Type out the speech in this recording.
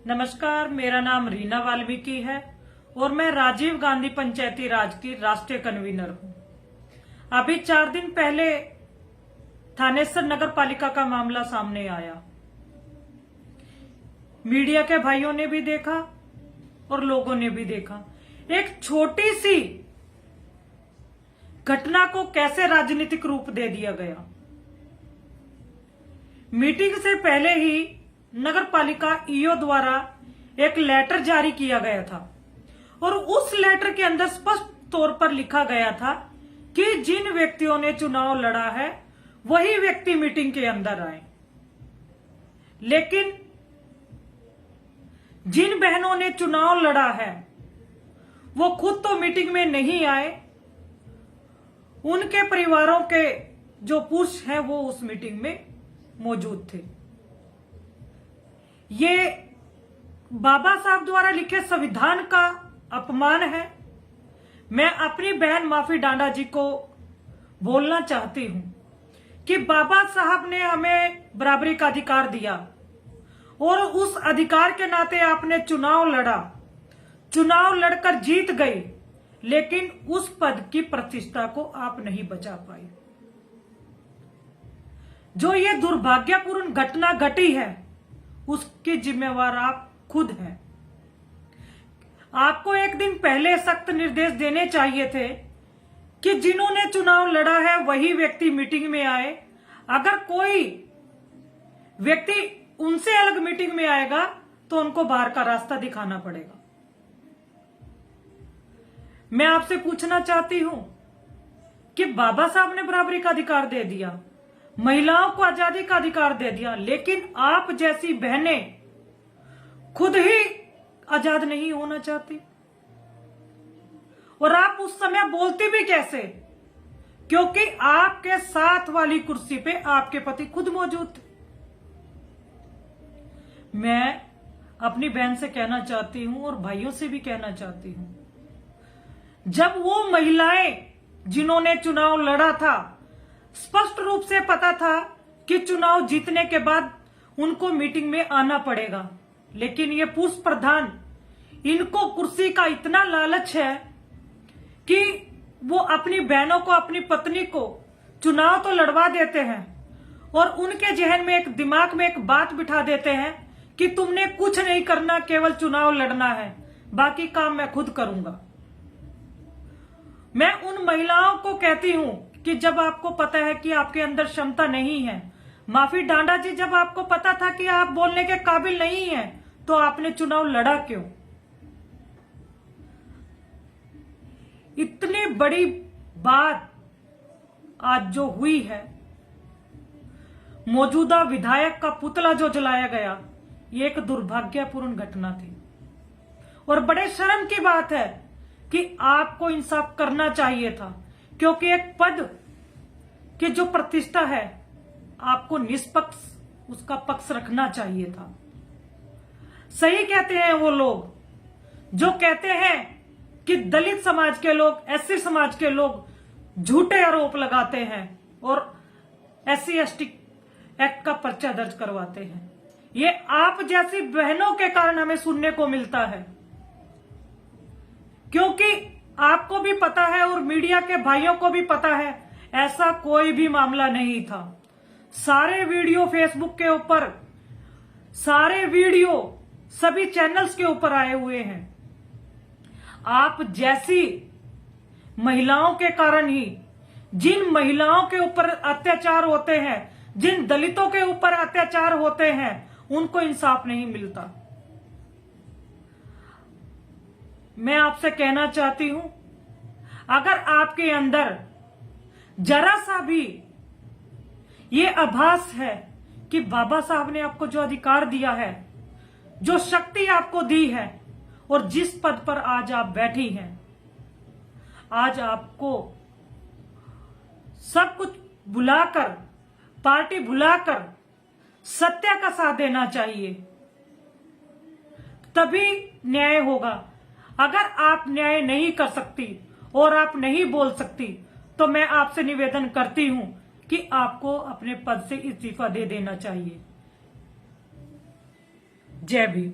नमस्कार, मेरा नाम रीना वाल्मीकि है और मैं राजीव गांधी पंचायती राज की राष्ट्रीय कन्वीनर हूं। अभी 4 दिन पहले थानेसर नगर पालिका का मामला सामने आया। मीडिया के भाइयों ने भी देखा और लोगों ने भी देखा। एक छोटी सी घटना को कैसे राजनीतिक रूप दे दिया गया। मीटिंग से पहले ही नगर पालिका ईओ द्वारा एक लेटर जारी किया गया था और उस लेटर के अंदर स्पष्ट तौर पर लिखा गया था कि जिन व्यक्तियों ने चुनाव लड़ा है वही व्यक्ति मीटिंग के अंदर आए। लेकिन जिन बहनों ने चुनाव लड़ा है वो खुद तो मीटिंग में नहीं आए, उनके परिवारों के जो पुरुष हैं वो उस मीटिंग में मौजूद थे। ये बाबा साहब द्वारा लिखे संविधान का अपमान है। मैं अपनी बहन माफी डांडा जी को बोलना चाहती हूं कि बाबा साहब ने हमें बराबरी का अधिकार दिया और उस अधिकार के नाते आपने चुनाव लड़ा, चुनाव लड़कर जीत गई, लेकिन उस पद की प्रतिष्ठा को आप नहीं बचा पाए। जो ये दुर्भाग्यपूर्ण घटना घटी है उसके जिम्मेवार आप खुद हैं। आपको एक दिन पहले सख्त निर्देश देने चाहिए थे कि जिन्होंने चुनाव लड़ा है वही व्यक्ति मीटिंग में आए। अगर कोई व्यक्ति उनसे अलग मीटिंग में आएगा तो उनको बाहर का रास्ता दिखाना पड़ेगा। मैं आपसे पूछना चाहती हूं कि बाबा साहब ने बराबरी का अधिकार दे दिया, महिलाओं को आजादी का अधिकार दे दिया, लेकिन आप जैसी बहनें खुद ही आजाद नहीं होना चाहती। और आप उस समय बोलती भी कैसे? क्योंकि आपके साथ वाली कुर्सी पे आपके पति खुद मौजूद थे। मैं अपनी बहन से कहना चाहती हूं और भाइयों से भी कहना चाहती हूं, जब वो महिलाएं जिन्होंने चुनाव लड़ा था स्पष्ट रूप से पता था कि चुनाव जीतने के बाद उनको मीटिंग में आना पड़ेगा, लेकिन ये पुरुष प्रधान, इनको कुर्सी का इतना लालच है कि वो अपनी बहनों को, अपनी पत्नी को चुनाव तो लड़वा देते हैं और उनके जहन में, एक दिमाग में एक बात बिठा देते हैं कि तुमने कुछ नहीं करना, केवल चुनाव लड़ना है, बाकी काम मैं खुद करूंगा। मैं उन महिलाओं को कहती हूं कि जब आपको पता है कि आपके अंदर क्षमता नहीं है, माफी डांडा जी, जब आपको पता था कि आप बोलने के काबिल नहीं हैं, तो आपने चुनाव लड़ा क्यों? इतनी बड़ी बात आज जो हुई है, मौजूदा विधायक का पुतला जो जलाया गया, ये एक दुर्भाग्यपूर्ण घटना थी और बड़े शर्म की बात है कि आपको इंसाफ करना चाहिए था, क्योंकि एक पद की जो प्रतिष्ठा है आपको निष्पक्ष उसका पक्ष रखना चाहिए था। सही कहते हैं वो लोग जो कहते हैं कि दलित समाज के लोग, एससी समाज के लोग झूठे आरोप लगाते हैं और SC/ST एक्ट का पर्चा दर्ज करवाते हैं। ये आप जैसी बहनों के कारण हमें सुनने को मिलता है, क्योंकि आपको भी पता है और मीडिया के भाइयों को भी पता है ऐसा कोई भी मामला नहीं था। सारे वीडियो फेसबुक के ऊपर, सारे वीडियो सभी चैनल्स के ऊपर आए हुए हैं। आप जैसी महिलाओं के कारण ही, जिन महिलाओं के ऊपर अत्याचार होते हैं, जिन दलितों के ऊपर अत्याचार होते हैं, उनको इंसाफ नहीं मिलता। मैं आपसे कहना चाहती हूं, अगर आपके अंदर जरा सा भी ये आभास है कि बाबा साहब ने आपको जो अधिकार दिया है, जो शक्ति आपको दी है और जिस पद पर आज आप बैठी हैं, आज आपको सब कुछ भुलाकर, पार्टी भुलाकर सत्य का साथ देना चाहिए, तभी न्याय होगा। अगर आप न्याय नहीं कर सकती और आप नहीं बोल सकती, तो मैं आपसे निवेदन करती हूं कि आपको अपने पद से इस्तीफा दे देना चाहिए। जय भीम।